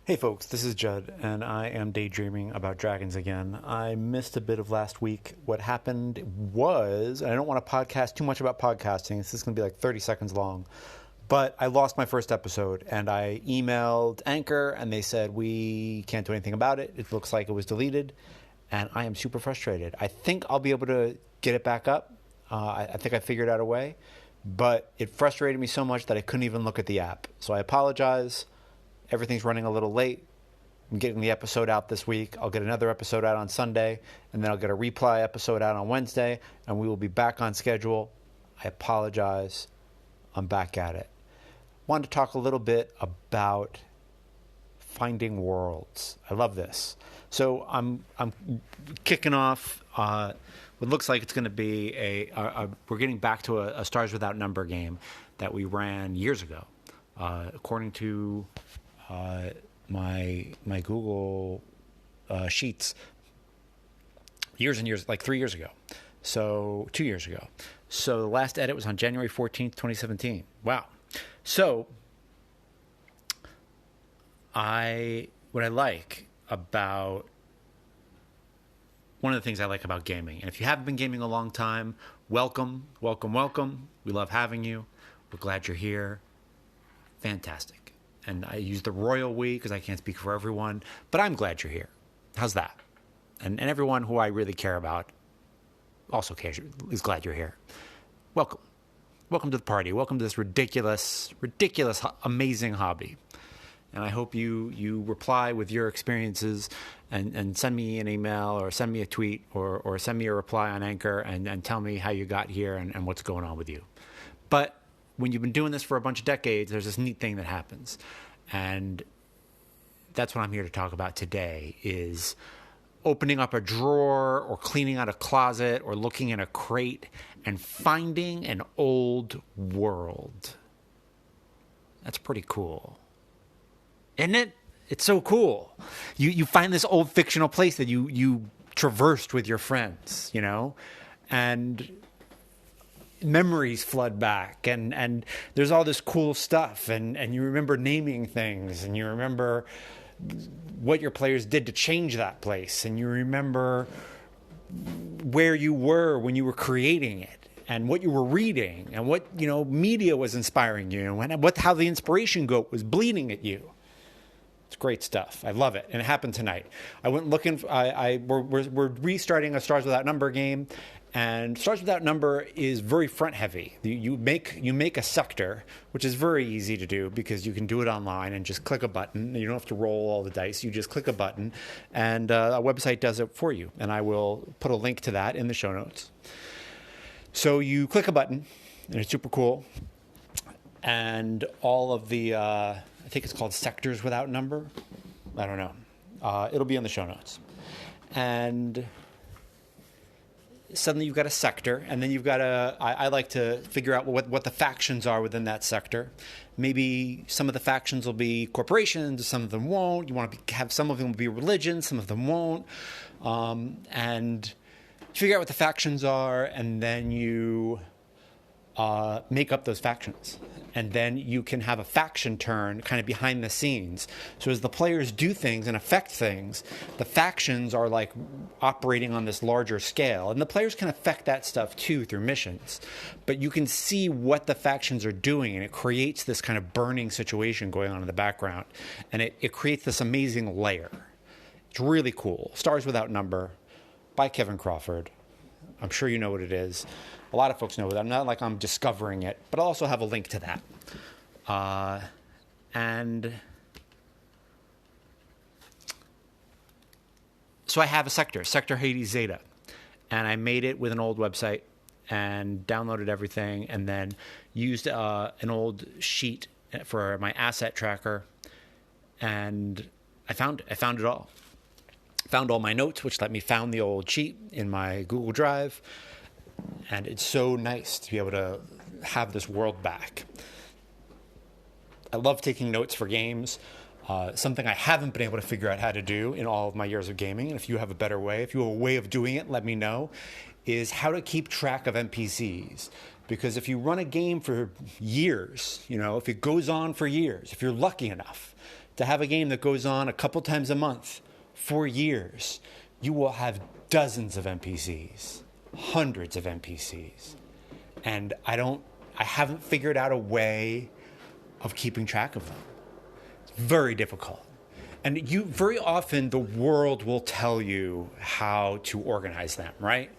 Hey folks, this is Judd, and I am daydreaming about dragons again. I missed a bit of last week. What happened was, and I don't want to podcast too much about podcasting, this is going to be like 30 seconds long, but I lost my first episode, and I emailed Anchor, and they said, we can't do anything about it. It looks like it was deleted, and I am super frustrated. I think I'll be able to get it back up. I think I figured out a way, but it frustrated me so much that I couldn't even look at the app. So I apologize. Everything's running a little late. I'm getting the episode out this week. I'll get another episode out on Sunday, and then I'll get a reply episode out on Wednesday, and we will be back on schedule. I apologize. I'm back at it. Wanted to talk a little bit about finding worlds. I love this. So I'm kicking off what looks like it's going to be we're getting back to a Stars Without Number game that we ran years ago. According to my Google Sheets, years and years, like 3 years ago. So 2 years ago. So the last edit was on January 14th, 2017. Wow. So what I like about one of the things I like about gaming, and if you haven't been gaming a long time, welcome. We love having you. We're glad you're here. Fantastic. And I use the royal we because I can't speak for everyone, but I'm glad you're here. How's that? And everyone who I really care about also is glad you're here. Welcome. Welcome to the party. Welcome to this ridiculous, amazing hobby. And I hope you reply with your experiences and send me an email or send me a tweet or send me a reply on Anchor and tell me how you got here and what's going on with you. But when you've been doing this for a bunch of decades, there's this neat thing that happens. And that's what I'm here to talk about today is opening up a drawer or cleaning out a closet or looking in a crate and finding an old world. That's pretty cool. Isn't it? It's so cool. You find this old fictional place that you traversed with your friends, you know? And memories flood back and there's all this cool stuff and you remember naming things and you remember what your players did to change that place and you remember where you were when you were creating it and what you were reading and what media was inspiring you and how the inspiration goat was bleeding at you. It's great stuff. I love it. And it happened tonight. I went looking. We're restarting a Stars Without Number game. And Stars Without Number is very front heavy. You make a sector, which is very easy to do because you can do it online and just click a button. You don't have to roll all the dice. You just click a button and a website does it for you. And I will put a link to that in the show notes. So you click a button and it's super cool. And all of the, I think it's called Sectors Without Number. I don't know. It'll be in the show notes. And suddenly you've got a sector, and then you've got I like to figure out what the factions are within that sector. Maybe some of the factions will be corporations, some of them won't. You want to have some of them will be religions, some of them won't. And figure out what the factions are, and then you make up those factions. And then you can have a faction turn kind of behind the scenes. So as the players do things and affect things, the factions are like operating on this larger scale. And the players can affect that stuff too through missions. But you can see what the factions are doing, and it creates this kind of burning situation going on in the background. And it creates this amazing layer. It's really cool. Stars Without Number by Kevin Crawford. I'm sure you know what it is. A lot of folks know that. Not like I'm discovering it, but I'll also have a link to that. And so I have a Sector Hades Zeta, and I made it with an old website and downloaded everything and then used an old sheet for my asset tracker, and I found it all. Found all my notes, which let me found the old sheet in my Google Drive. And it's so nice to be able to have this world back. I love taking notes for games. Something I haven't been able to figure out how to do in all of my years of gaming. And if you have a better way, if you have a way of doing it, let me know, is how to keep track of NPCs. Because if you run a game for years, if it goes on for years, if you're lucky enough to have a game that goes on a couple times a month for years, you will have dozens of NPCs, hundreds of NPCs. And I haven't figured out a way of keeping track of them. It's very difficult. And very often the world will tell you how to organize them, right?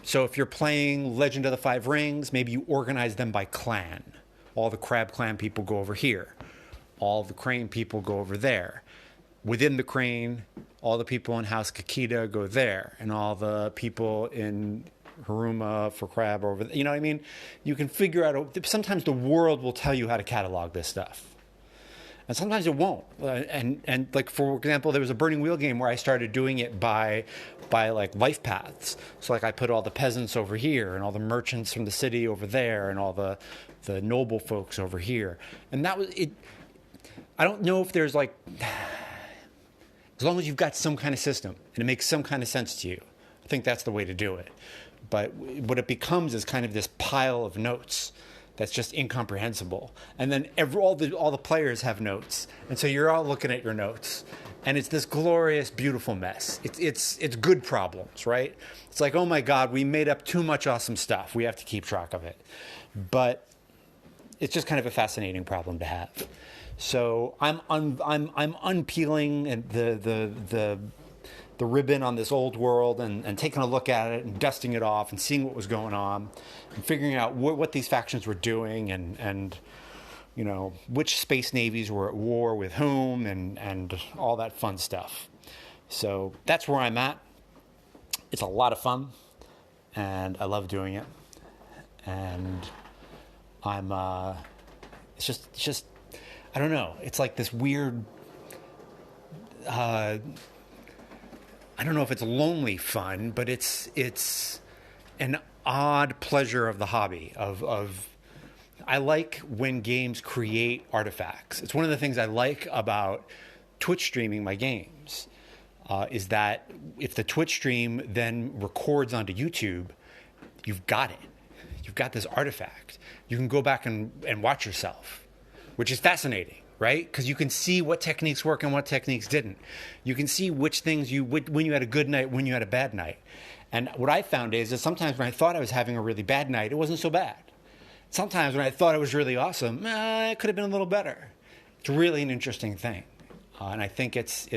So if you're playing Legend of the Five Rings, maybe you organize them by clan. All the Crab Clan people go over here. All the Crane people go over there. Within the Crane, all the people in House Kakita go there. And all the people in Haruma for Crab over there. You know what I mean? You can figure out, sometimes the world will tell you how to catalog this stuff. And sometimes it won't. And like, for example, there was a Burning Wheel game where I started doing it by like life paths. So like I put all the peasants over here and all the merchants from the city over there and all the noble folks over here. And that was it. I don't know if there's like, as long as you've got some kind of system and it makes some kind of sense to you, I think that's the way to do it. But what it becomes is kind of this pile of notes that's just incomprehensible. And then all the players have notes. And so you're all looking at your notes. And it's this glorious, beautiful mess. It's good problems, right? It's like, oh my God, we made up too much awesome stuff. We have to keep track of it. But it's just kind of a fascinating problem to have. So I'm unpeeling and the ribbon on this old world and taking a look at it and dusting it off and seeing what was going on and figuring out what these factions were doing and you know, which space navies were at war with whom and all that fun stuff. So that's where I'm at. It's a lot of fun and I love doing it. And I'm, it's just, I don't know. It's like this weird, I don't know if it's lonely fun, but it's an odd pleasure of the hobby of I like when games create artifacts. It's one of the things I like about Twitch streaming my games, is that if the Twitch stream then records onto YouTube, you've got it. You've got this artifact. You can go back and watch yourself, which is fascinating, right? Because you can see what techniques work and what techniques didn't. You can see which things when you had a good night, when you had a bad night. And what I found is that sometimes when I thought I was having a really bad night, it wasn't so bad. Sometimes when I thought it was really awesome, it could have been a little better. It's really an interesting thing. And I think it's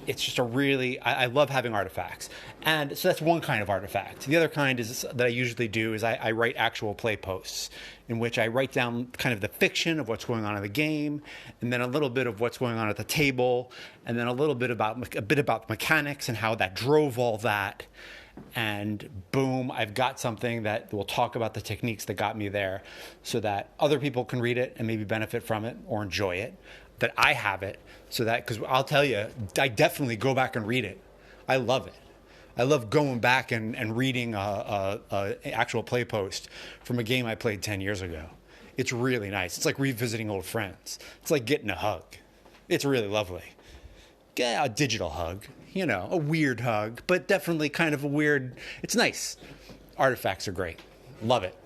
just a really, I love having artifacts. And so that's one kind of artifact. The other kind is that I usually do is I write actual play posts in which I write down kind of the fiction of what's going on in the game, and then a little bit of what's going on at the table, and then a bit about mechanics and how that drove all that. And boom, I've got something that will talk about the techniques that got me there so that other people can read it and maybe benefit from it or enjoy it, that I have it so that, because I'll tell you, I definitely go back and read it. I love it. I love going back and reading a actual play post from a game I played 10 years ago. It's really nice. It's like revisiting old friends. It's like getting a hug. It's really lovely. Yeah, a digital hug, you know, a weird hug, but definitely kind of a weird, it's nice. Artifacts are great. Love it.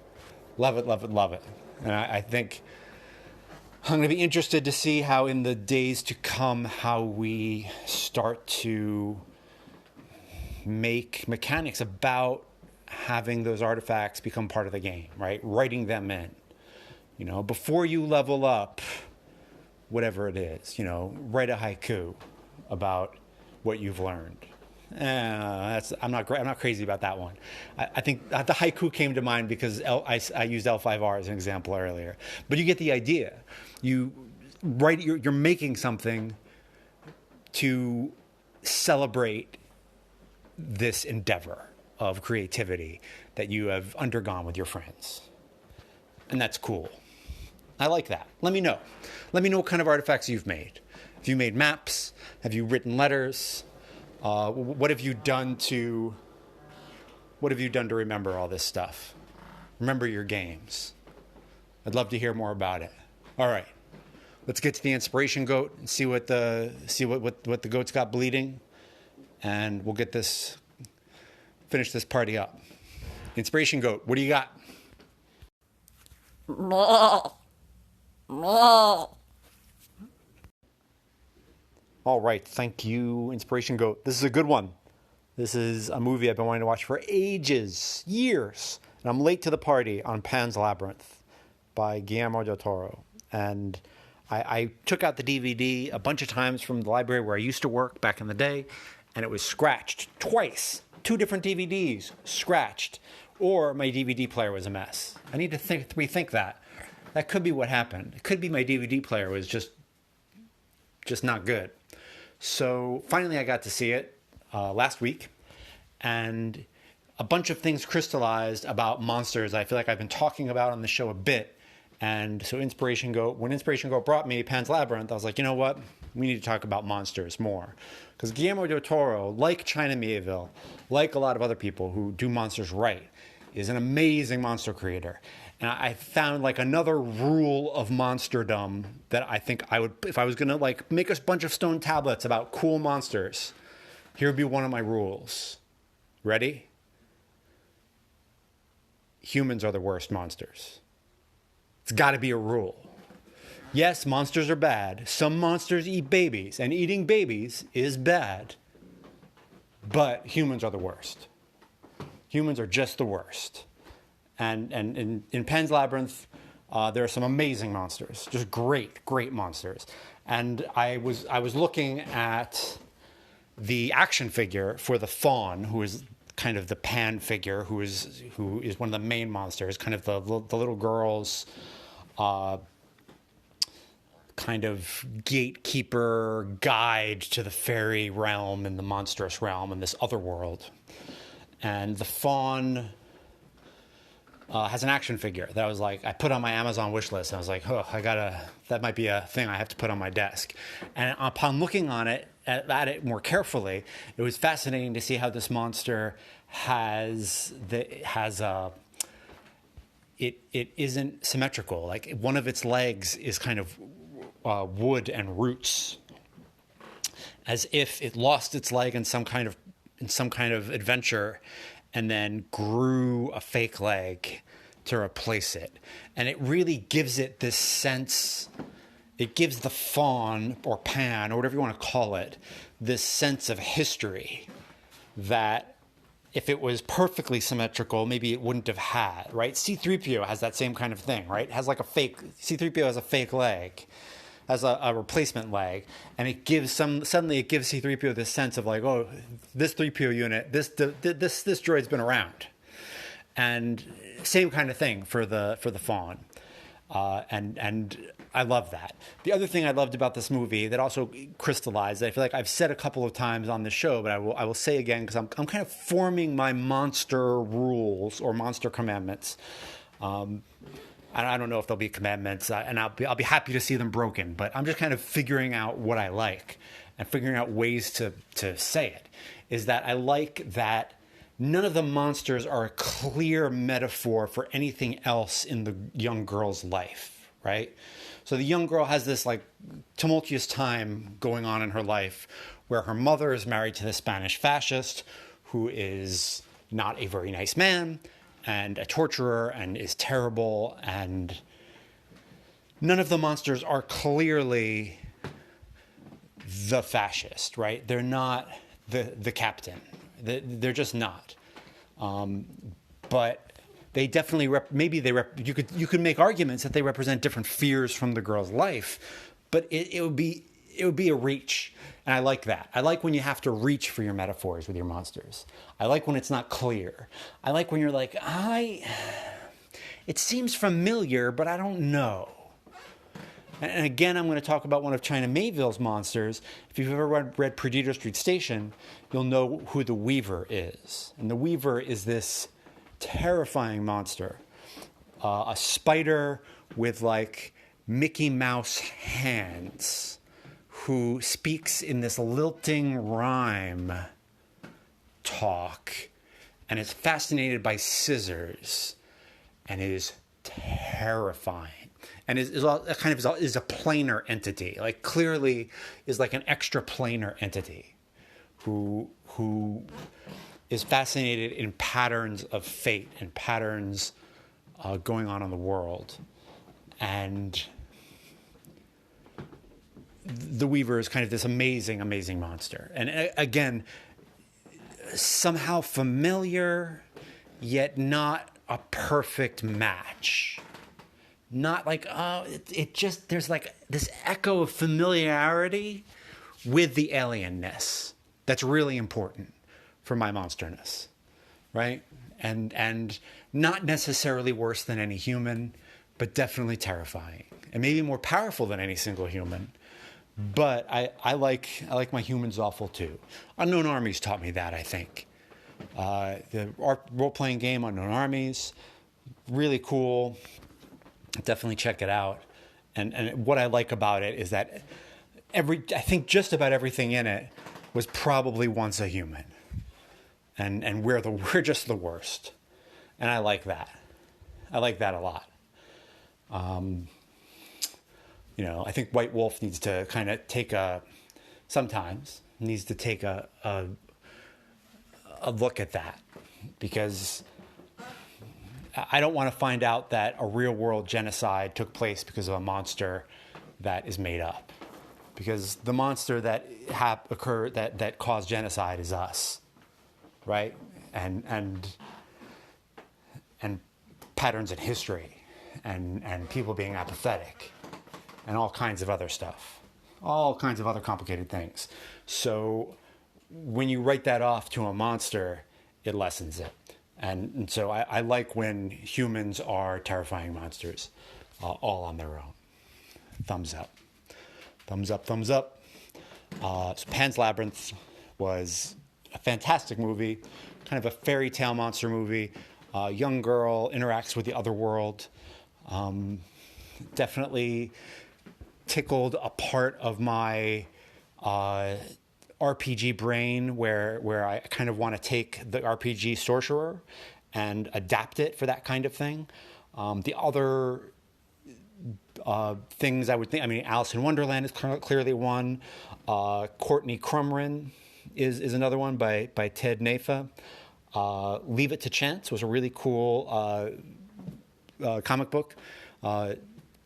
Love it, love it, love it. And I think I'm going to be interested to see how in the days to come, how we start to make mechanics about having those artifacts become part of the game, right? Writing them in, you know, before you level up, whatever it is, you know, write a haiku about what you've learned. I'm not crazy about that one. I think the haiku came to mind because I used L5R as an example earlier. But you get the idea. You write. You're making something to celebrate this endeavor of creativity that you have undergone with your friends, and that's cool. I like that. Let me know. Let me know what kind of artifacts you've made. Have you made maps? Have you written letters? What have you done to remember all this stuff? Remember your games. I'd love to hear more about it. All right, let's get to the inspiration goat and see what the goat's got bleeding, and we'll finish this party up. Inspiration goat, what do you got? All right, thank you, Inspiration Goat. This is a good one. This is a movie I've been wanting to watch for ages, years, and I'm late to the party on Pan's Labyrinth by Guillermo del Toro. And I took out the DVD a bunch of times from the library where I used to work back in the day, and it was scratched twice. 2 different DVDs scratched, or my DVD player was a mess. I need to rethink that. That could be what happened. It could be my DVD player was just not good. So finally I got to see it last week, and a bunch of things crystallized about monsters I feel like I've been talking about on the show a bit. And so when Inspiration Goat brought me Pan's Labyrinth, I was like, you know what? We need to talk about monsters more. Because Guillermo del Toro, like China Miéville, like a lot of other people who do monsters right, is an amazing monster creator. And I found like another rule of monsterdom that I think I would, if I was going to like make a bunch of stone tablets about cool monsters, here would be one of my rules. Ready? Humans are the worst monsters. It's got to be a rule. Yes, monsters are bad. Some monsters eat babies, and eating babies is bad. But humans are the worst. Humans are just the worst. And in Pan's Labyrinth, there are some amazing monsters, just great monsters. And I was looking at the action figure for the faun, who is kind of the Pan figure, who is one of the main monsters, kind of the little girl's kind of gatekeeper guide to the fairy realm and the monstrous realm and this other world. And the faun has an action figure that I was like, I put on my Amazon wish list. And I was like, oh, that might be a thing I have to put on my desk. And upon looking on it, at it more carefully, it was fascinating to see how this monster it isn't symmetrical. Like one of its legs is kind of wood and roots, as if it lost its leg in some kind of adventure, and then grew a fake leg to replace it. And it really gives it this sense. It gives the faun or Pan or whatever you want to call it this sense of history that if it was perfectly symmetrical, maybe it wouldn't have had, right? C-3PO has that same kind of thing, right? C-3PO has a fake leg, has a replacement leg, and suddenly it gives C-3PO this sense of like, oh, this 3PO unit, this droid's been around. And same kind of thing for the faun. And I love that. The other thing I loved about this movie that also crystallized, I feel like I've said a couple of times on the show, but I will say again because I'm kind of forming my monster rules or monster commandments. I don't know if there'll be commandments, and I'll be happy to see them broken. But I'm just kind of figuring out what I like and figuring out ways to say it. Is that I like that none of the monsters are a clear metaphor for anything else in the young girl's life, right? So the young girl has this like tumultuous time going on in her life where her mother is married to the Spanish fascist who is not a very nice man and a torturer and is terrible, and none of the monsters are clearly the fascist, right? They're not the captain. They're just not. But they definitely you could make arguments that they represent different fears from the girl's life, but it would be a reach. And I like that. I like when you have to reach for your metaphors with your monsters. I like when it's not clear. I like when you're like, it seems familiar, but I don't know. And again, I'm going to talk about one of China Miéville's monsters. If you've ever read Perdido Street Station, you'll know who the Weaver is. And the Weaver is this terrifying monster. A spider with like Mickey Mouse hands who speaks in this lilting rhyme talk and is fascinated by scissors and is terrifying. And is a planar entity, like clearly is like an extra planar entity who is fascinated in patterns of fate and patterns going on in the world. And the Weaver is kind of this amazing, amazing monster. And again, somehow familiar, yet not a perfect match. Not like, oh, it just, there's like this echo of familiarity with the alienness that's really important for my monsterness, right? And not necessarily worse than any human, but definitely terrifying. And maybe more powerful than any single human. But I like my humans awful too. Unknown Armies taught me that, I think. The role-playing game Unknown Armies, really cool. Definitely check it out. And what I like about it is that I think just about everything in it was probably once a human. And we're just the worst. And I like that. I like that a lot. I think White Wolf needs to kind of sometimes needs to take a look at that, because I don't want to find out that a real world genocide took place because of a monster that is made up, because the monster that occurred that caused genocide is us, right? And patterns in history and people being apathetic and all kinds of other stuff, all kinds of other complicated things. So when you write that off to a monster, it lessens it. And so I like when humans are terrifying monsters, all on their own. Thumbs up. Thumbs up, thumbs up. So Pan's Labyrinth was a fantastic movie, kind of a fairy tale monster movie. A young girl interacts with the other world. Definitely tickled a part of my RPG brain where I kind of want to take the RPG sorcerer and adapt it for that kind of thing. The other things I would think, Alice in Wonderland is clearly one. Courtney Crumrin is another one by Ted Nafa. Leave It to Chance was a really cool comic book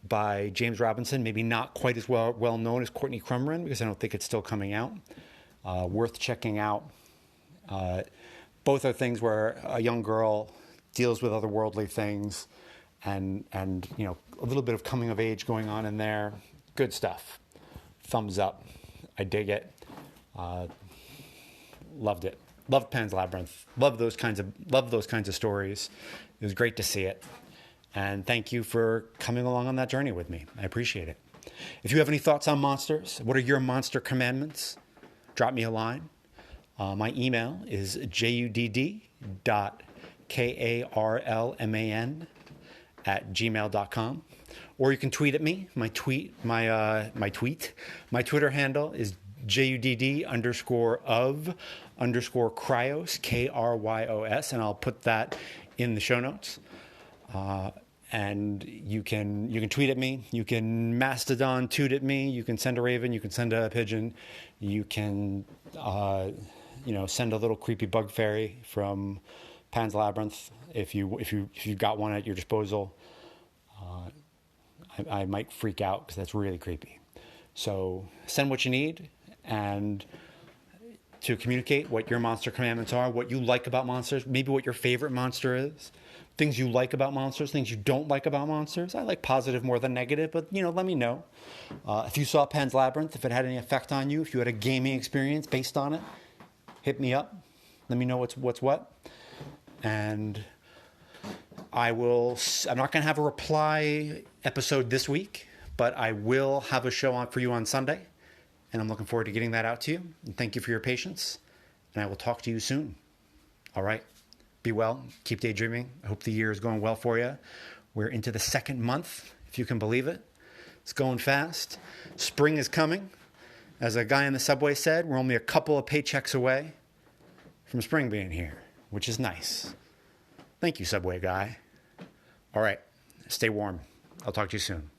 by James Robinson. Maybe not quite as well known as Courtney Crumrin, because I don't think it's still coming out. Worth checking out. Both are things where a young girl deals with otherworldly things, and a little bit of coming of age going on in there. Good stuff. Thumbs up. I dig it. Loved it. Loved Pan's Labyrinth. Love those kinds of stories. It was great to see it. And thank you for coming along on that journey with me. I appreciate it. If you have any thoughts on monsters, what are your monster commandments? Drop me a line. My email is judd.karlman@gmail.com. Or you can tweet at me. My Twitter handle is judd_of_Cryos, Kryos, and I'll put that in the show notes. And you can tweet at me, you can mastodon toot at me, you can send a raven, you can send a pigeon, you can send a little creepy bug fairy from Pan's Labyrinth if you've got one at your disposal. I might freak out because that's really creepy. So send what you need, and to communicate what your monster commandments are, what you like about monsters, maybe what your favorite monster is, things you like about monsters, things you don't like about monsters. I like positive more than negative, but let me know. If you saw Pan's Labyrinth, if it had any effect on you, if you had a gaming experience based on it, hit me up. Let me know what's what. And I'm not going to have a reply episode this week, but I will have a show on for you on Sunday. And I'm looking forward to getting that out to you. And thank you for your patience. And I will talk to you soon. All right. Be well. Keep daydreaming. I hope the year is going well for you. We're into the second month, if you can believe it. It's going fast. Spring is coming. As a guy in the subway said, we're only a couple of paychecks away from spring being here, which is nice. Thank you, subway guy. All right. Stay warm. I'll talk to you soon.